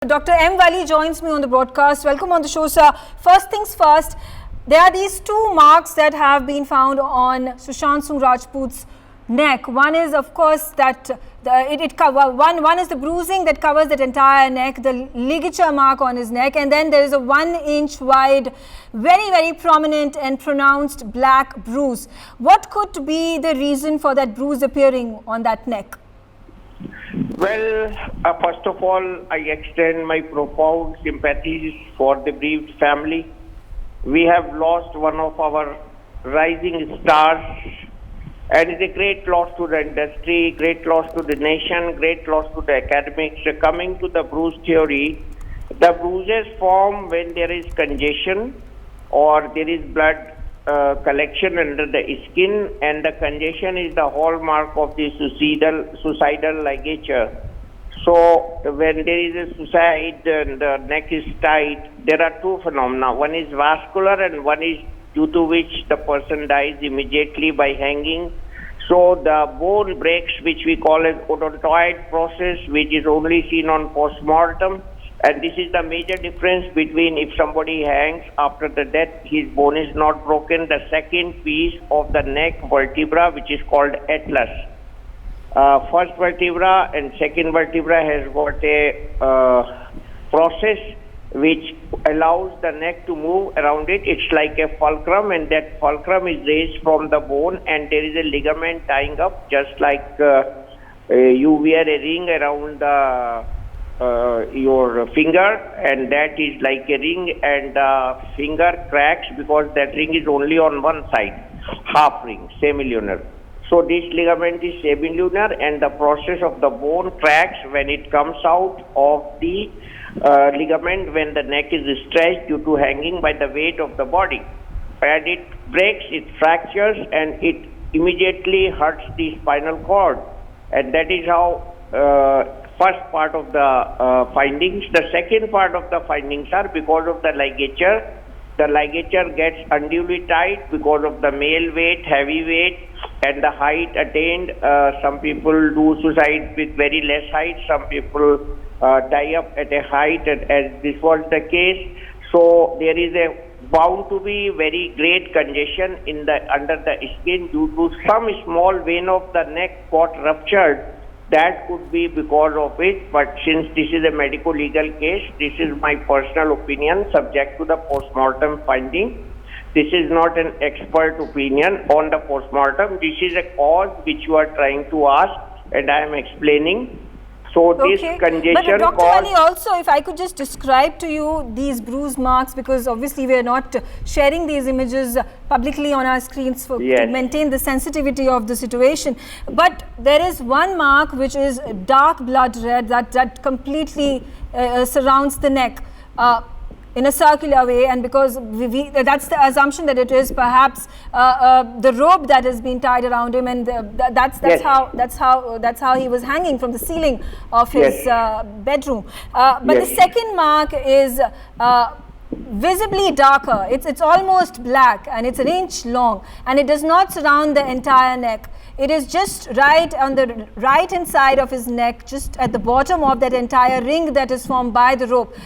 Dr. M. Wali joins me on the broadcast. Welcome on the show, sir. First things first, there are these two marks that have been found on Sushant Singh Rajput's neck. One is, of course, that one is the bruising that covers that entire neck, the ligature mark on his neck, and then there is a 1 inch wide, very prominent and pronounced black bruise. What could be the reason for that bruise appearing on that neck? Well, first of all, I extend my profound sympathies for the bereaved family. We have lost one of our rising stars, and it's a great loss to the industry, great loss to the nation, great loss to the academics. Coming to the bruise theory, the bruises form when there is congestion or there is blood collection under the skin, and the congestion is the hallmark of the suicidal ligature. So when there is a suicide and the neck is tight, there are two phenomena. One is vascular and one is due to which the person dies immediately by hanging. So the bone breaks, which we call as odontoid process, which is only seen on postmortem. And this is the major difference between if somebody hangs after the death, his bone is not broken. The second piece of the neck vertebra, which is called atlas. First vertebra and second vertebra has got a process which allows the neck to move around it. It's like a fulcrum, and that fulcrum is raised from the bone, and there is a ligament tying up, just like you wear a ring around your finger, and that is like a ring, and the finger cracks because that ring is only on one side, half ring, semilunar. So this ligament is semilunar, and the process of the bone cracks when it comes out of the ligament when the neck is stretched due to hanging by the weight of the body, and it breaks, it fractures, and it immediately hurts the spinal cord. And that is how first part of the findings. The second part of the findings are because of the ligature. The ligature gets unduly tight because of the male weight, heavy weight, and the height attained. Some people do suicide with very less height. Some people die up at a height, as this was the case. So there is bound to be very great congestion in the under the skin due to some small vein of the neck got ruptured. That could be because of it, but since this is a medical legal case, this is my personal opinion subject to the postmortem finding. This is not an expert opinion on the postmortem. This is a cause which you are trying to ask, and I am explaining. So this congestion but Dr. Wali, also, if I could just describe to you these bruise marks, because obviously we are not sharing these images publicly on our screens to maintain the sensitivity of the situation. But there is one mark which is dark blood red that completely surrounds the neck in a circular way, and because that's the assumption that it is perhaps the rope that has been tied around him, and that's how he was hanging from the ceiling of his bedroom. But the second mark is visibly darker. It's almost black, and it's 1 inch long, and it does not surround the entire neck. It is just right on the right hand side of his neck, just at the bottom of that entire ring that is formed by the rope.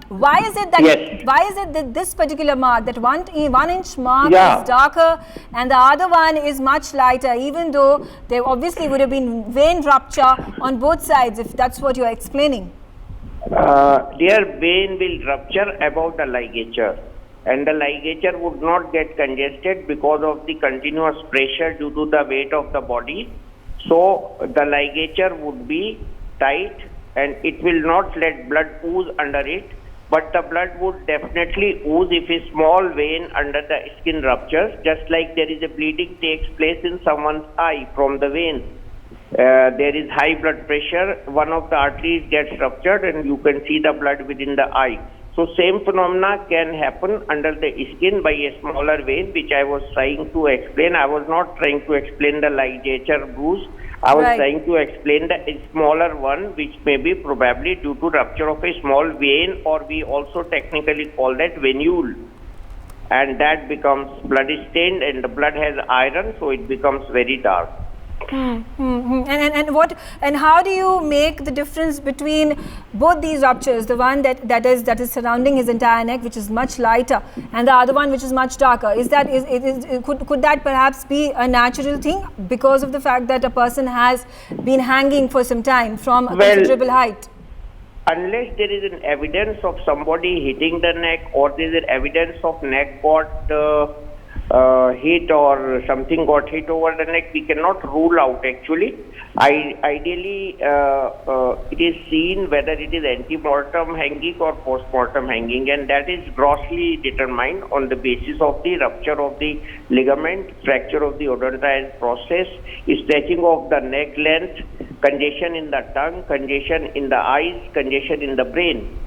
Why is it that this particular mark, that 1 inch mark, is darker and the other one is much lighter, even though there obviously would have been vein rupture on both sides, if that's what you are explaining? Their vein will rupture above the ligature, and the ligature would not get congested because of the continuous pressure due to the weight of the body. So the ligature would be tight, and it will not let blood ooze under it, but the blood would definitely ooze if a small vein under the skin ruptures, just like there is a bleeding takes place in someone's eye from the vein. There is high blood pressure, one of the arteries gets ruptured, and you can see the blood within the eye. So same phenomena can happen under the skin by a smaller vein, which I was trying to explain. I was not trying to explain the ligature bruise. I was trying to explain the smaller one, which may be probably due to rupture of a small vein, or we also technically call that venule. And that becomes blood stained, and the blood has iron, so it becomes very dark. And how do you make the difference between both these ruptures, the one that is surrounding his entire neck, which is much lighter, and the other one which is much darker? Could that perhaps be a natural thing because of the fact that a person has been hanging for some time from a considerable height? Unless there is an evidence of somebody hitting the neck, or there is an evidence of neck got hit or something got hit over the neck, we cannot rule out actually. Ideally, it is seen whether it is ante-mortem hanging or post-mortem hanging, and that is grossly determined on the basis of the rupture of the ligament, fracture of the odontine process, stretching of the neck length, congestion in the tongue, congestion in the eyes, congestion in the brain.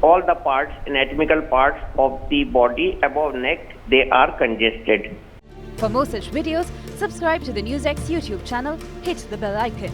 All the parts, anatomical parts of the body above neck, they are congested. For more such videos, subscribe to the NewsX YouTube channel, hit the bell icon.